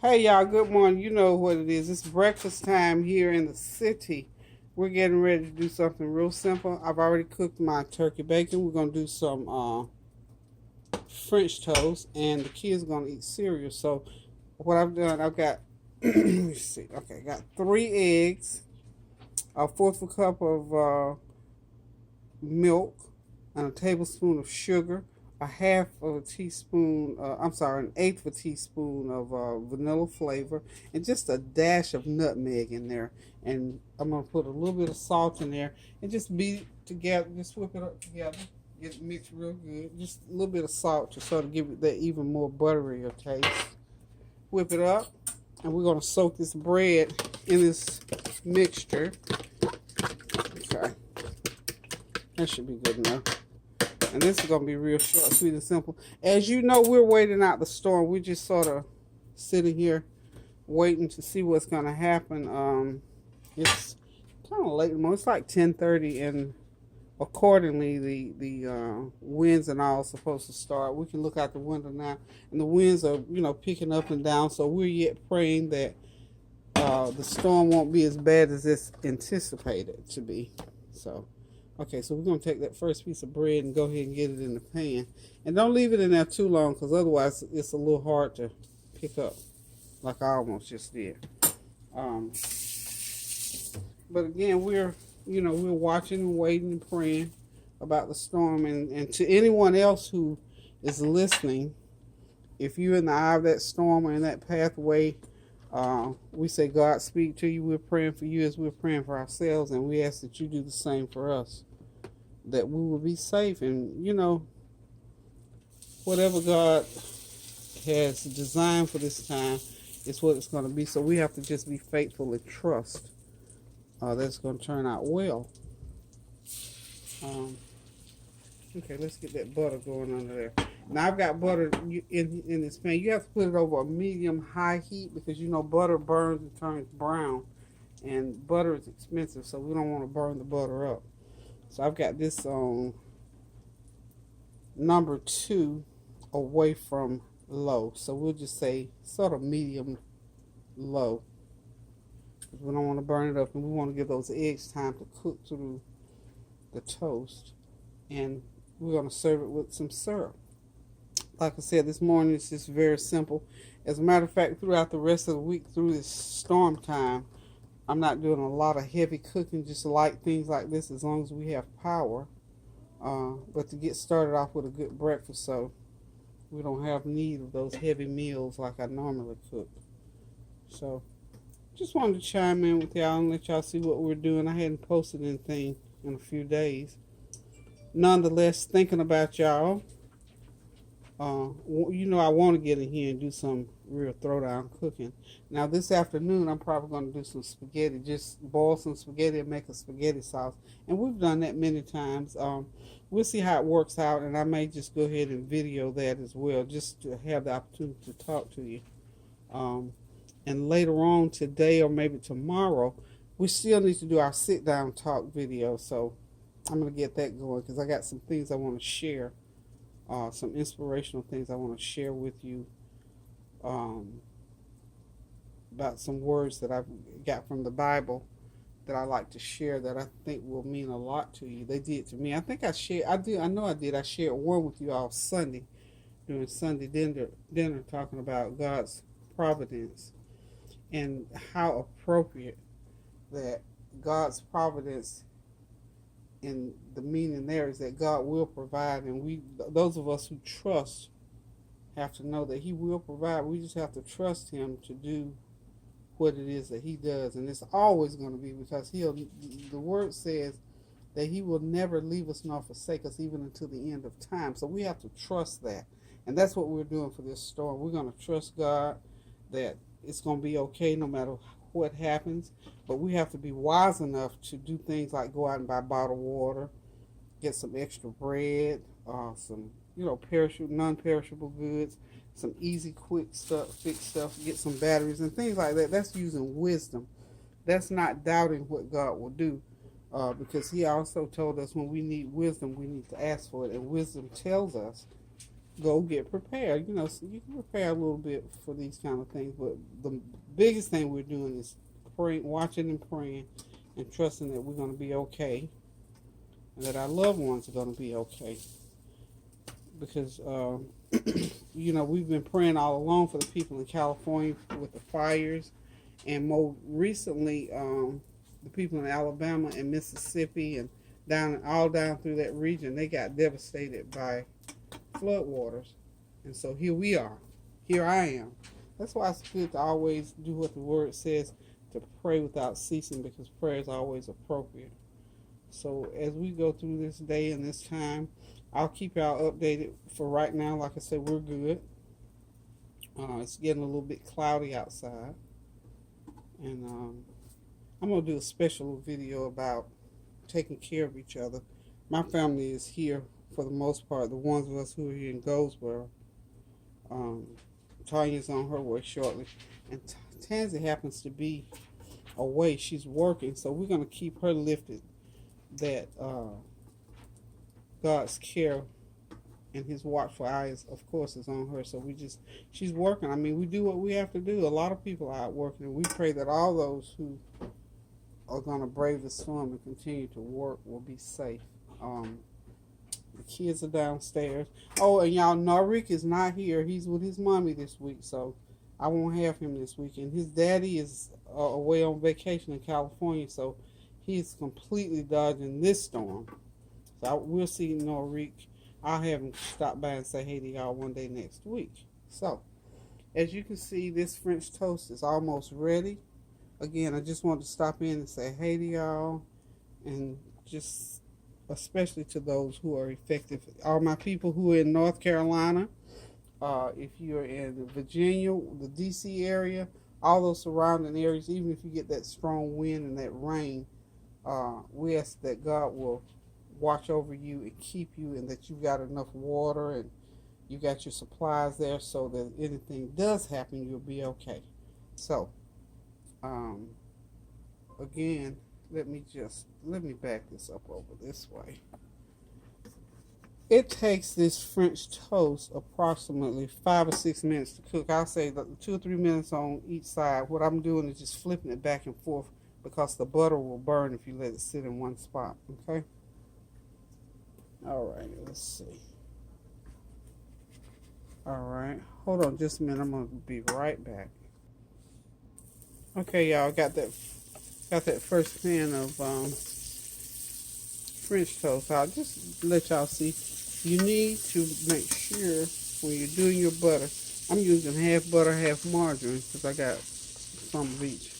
Hey y'all, good morning. You know what it is. It's breakfast time here in the city. We're getting ready to do something real simple. I've already cooked my turkey bacon. We're gonna do some French toast, and the kids are gonna eat cereal. So what I've done, I've got let me see. Okay, I got 3 eggs, a fourth of a cup of milk, and a tablespoon of sugar, a half of a teaspoon, I'm sorry, an eighth of a teaspoon of vanilla flavor, and just a dash of nutmeg in there. And I'm going to put a little bit of salt in there and just beat it together, just whip it up together, get it mixed real good. Just a little bit of salt to sort of give it that even more buttery taste. Whip it up, and we're going to soak this bread in this mixture. Okay. That should be good enough. And this is going to be real short, sweet, and simple. As you know, we're waiting out the storm. We're just sort of sitting here waiting to see what's going to happen. It's kind of late in the morning. It's like 10:30, and accordingly, the winds and all are supposed to start. We can look out the window now, and the winds are, picking up and down. So we're yet praying that the storm won't be as bad as it's anticipated to be. So... Okay, so we're going to take that first piece of bread and go ahead and get it in the pan. And don't leave it in there too long, because otherwise it's a little hard to pick up, like I almost just did. But again, we're watching and waiting and praying about the storm. And to anyone else who is listening, if you're in the eye of that storm or in that pathway, we say, God speak to you. We're praying for you as we're praying for ourselves, and we ask that you do the same for us, that we will be safe. And whatever God has designed for this time is what it's going to be. So we have to just be faithful and trust that's going to turn out well. Okay, let's get that butter going under there. Now I've got butter in this pan. You have to put it over a medium-high heat, because butter burns and turns brown, and butter is expensive, so we don't want to burn the butter up. So I've got this on number 2 away from low. So we'll just say sort of medium low, because we don't want to burn it up, and we want to give those eggs time to cook through the toast. And we're going to serve it with some syrup. Like I said, this morning it's just very simple. As a matter of fact, throughout the rest of the week, through this storm time, I'm not doing a lot of heavy cooking, just light things like this, as long as we have power. But to get started off with a good breakfast, so we don't have need of those heavy meals like I normally cook. So just wanted to chime in with y'all and let y'all see what we're doing. I hadn't posted anything in a few days. Nonetheless, thinking about y'all. I want to get in here and do some real throwdown cooking. Now this afternoon, I'm probably going to do some spaghetti. Just boil some spaghetti and make a spaghetti sauce. And we've done that many times. We'll see how it works out, and I may just go ahead and video that as well, just to have the opportunity to talk to you. And later on today, or maybe tomorrow, we still need to do our sit-down talk video. So I'm going to get that going, because I got some things I want to share. Some inspirational things I want to share with you about some words that I've got from the Bible that I like to share, that I think will mean a lot to you. They did to me. I think I shared. I know I did. I shared one with you all Sunday, during Sunday dinner, talking about God's providence, and how appropriate that God's providence, and the meaning there is that God will provide, and those of us who trust, have to know that He will provide. We just have to trust Him to do what it is that He does, and it's always going to be, because the Word says that He will never leave us nor forsake us, even until the end of time. So we have to trust that, and that's what we're doing for this storm. We're going to trust God that it's going to be okay no matter what happens, but we have to be wise enough to do things like go out and buy bottled water, get some extra bread, some non-perishable goods, some easy, quick stuff, fixed stuff, get some batteries and things like that. That's using wisdom. That's not doubting what God will do, because He also told us when we need wisdom, we need to ask for it, and wisdom tells us go get prepared. You know, so you can prepare a little bit for these kind of things. But the biggest thing we're doing is praying, watching and praying, and trusting that we're going to be okay, and that our loved ones are going to be okay. Because you know, we've been praying all along for the people in California with the fires, and more recently, the people in Alabama and Mississippi and down through that region, they got devastated by floodwaters. And so here we are. Here I am. That's why it's good to always do what the word says, to pray without ceasing, because prayer is always appropriate. So as we go through this day and this time, I'll keep y'all updated. For right now, like I said, we're good. It's getting a little bit cloudy outside. And I'm going to do a special video about taking care of each other. My family is here for the most part. The ones of us who are here in Goldsboro. Tanya's on her way shortly. And Tansy happens to be away. She's working. So we're going to keep her lifted, that God's care and his watchful eyes, of course, is on her. So she's working. I mean, we do what we have to do. A lot of people are out working, and we pray that all those who are going to brave the storm and continue to work will be safe. The kids are downstairs. Oh, and y'all, Norik is not here. He's with his mommy this week, so I won't have him this weekend. His daddy is away on vacation in California, so he's completely dodging this storm. So we'll see Norik. I'll have him stop by and say hey to y'all one day next week. So, as you can see, this French toast is almost ready. Again, I just wanted to stop in and say hey to y'all, and just especially to those who are effective. All my people who are in North Carolina, if you're in Virginia, the D.C. area, all those surrounding areas, even if you get that strong wind and that rain, we ask that God will watch over you and keep you, and that you've got enough water and you got your supplies there, so that if anything does happen, you'll be okay. So, again, let me back this up over this way. It takes this French toast approximately 5 or 6 minutes to cook. I'll say 2 or 3 minutes on each side. What I'm doing is just flipping it back and forth, because the butter will burn if you let it sit in one spot. Okay. All right, let's see. All right, hold on just a minute. I'm gonna be right back. Okay, y'all, got that first pan of French toast. I'll just let y'all see. You need to make sure when you're doing your butter. I'm using half butter, half margarine, because I got some of each.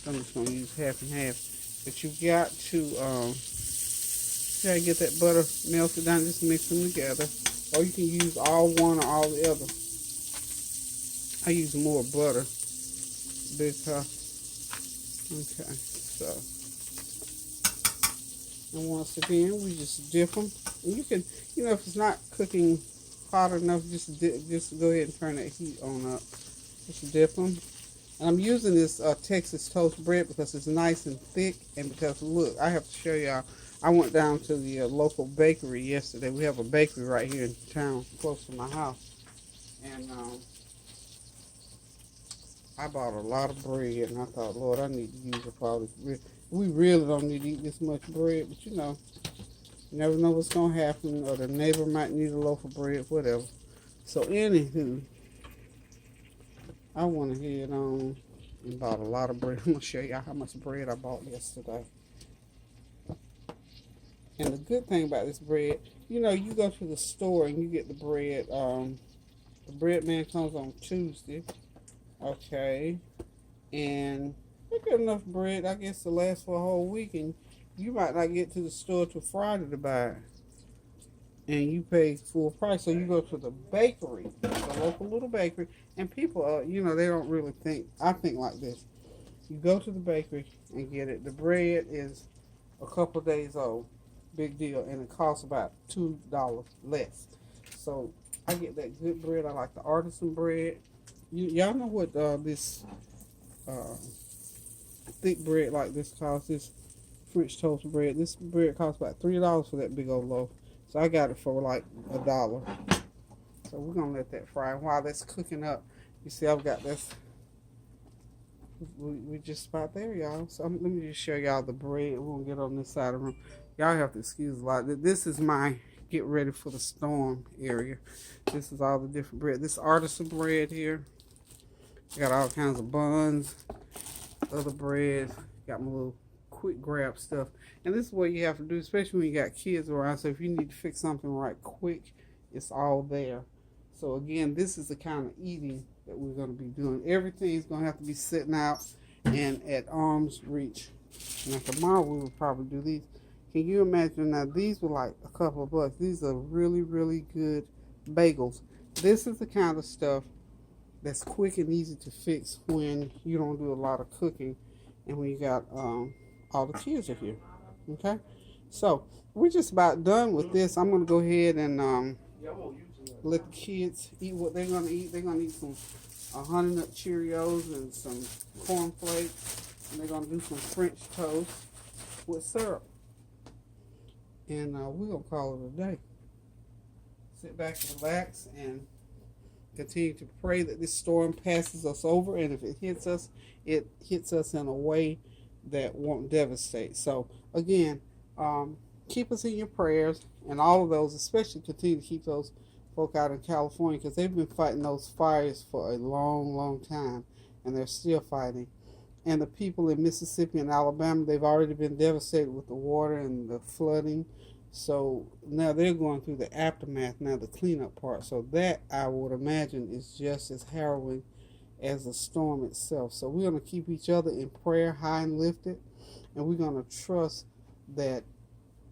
I'm just gonna use half and half. But you got to get that butter melted down. Just mix them together, or you can use all one or all the other. I use more butter because okay. So, and once again, we just dip them. And you can, if it's not cooking hot enough, just go ahead and turn that heat on up. Just dip them. And I'm using this Texas toast bread because it's nice and thick, and because look, I have to show y'all. I went down to the local bakery yesterday. We have a bakery right here in town, close to my house, and I bought a lot of bread. And I thought, Lord, I need to use up all this bread. We really don't need to eat this much bread, but you never know what's gonna happen, or the neighbor might need a loaf of bread, whatever. So anywho, I went ahead on and bought a lot of bread. I'm gonna show y'all how much bread I bought yesterday. And the good thing about this bread, you go to the store and you get the bread. The bread man comes on Tuesday, okay, and you get enough bread, I guess, to last for a whole week, and you might not get to the store till Friday to buy it, and you pay full price. So you go to the bakery, the local little bakery, and people, they don't really think. I think like this: you go to the bakery and get it. The bread is a couple of days old. Big deal, and it costs about $2 less. So I get that good bread. I like the artisan bread. Y'all know what this thick bread like this costs? This French toast bread. This bread costs about $3 for that big old loaf. So I got it for like $1. So So we're going to let that fry. And while that's cooking up, you see I've got this. We're just about there, y'all. So let me just show y'all the bread. We're going to get on this side of the room. Y'all have to excuse a lot. This is my get ready for the storm area. This is all the different bread. This artisan bread here. I got all kinds of buns, other bread. Got my little quick grab stuff. And this is what you have to do, especially when you got kids around. So if you need to fix something right quick, it's all there. So again, this is the kind of eating that we're going to be doing. Everything's going to have to be sitting out and at arm's reach. Now tomorrow we will probably do these. Can you imagine? Now these were like a couple of bucks. These are really, really good bagels. This is the kind of stuff that's quick and easy to fix when you don't do a lot of cooking and when you got all the kids are here. Okay, so we're just about done with this. I'm gonna go ahead and let the kids eat what they're gonna eat. They're gonna eat some Honey Nut Cheerios and some corn flakes, and they're gonna do some French toast with syrup. And we're gonna call it a day. Sit back and relax and continue to pray that this storm passes us over, and if it hits us in a way that won't devastate. So again, keep us in your prayers, and all of those, especially continue to keep those folk out in California, because they've been fighting those fires for a long, long time, and they're still fighting. And the people in Mississippi and Alabama, they've already been devastated with the water and the flooding. So now they're going through the aftermath, now the cleanup part. So that, I would imagine, is just as harrowing as the storm itself. So we're going to keep each other in prayer, high and lifted, and we're going to trust that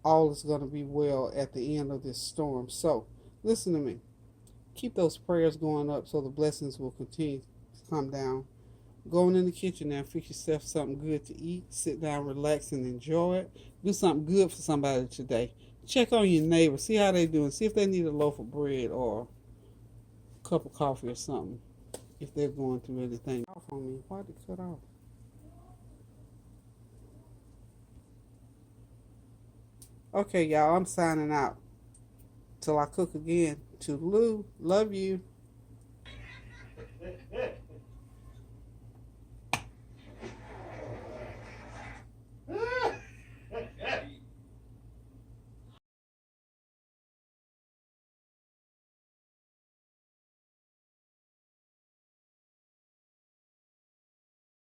all is going to be well at the end of this storm. So listen to me. Keep those prayers going up so the blessings will continue to come down. Going in the kitchen now, fix yourself something good to eat. Sit down, relax, and enjoy it. Do something good for somebody today. Check on your neighbor. See how they doing. See if they need a loaf of bread or a cup of coffee or something. If they're going through anything. Off on me. Why did it cut off? Okay, y'all. I'm signing out. Till I cook again. Toodaloo. Love you.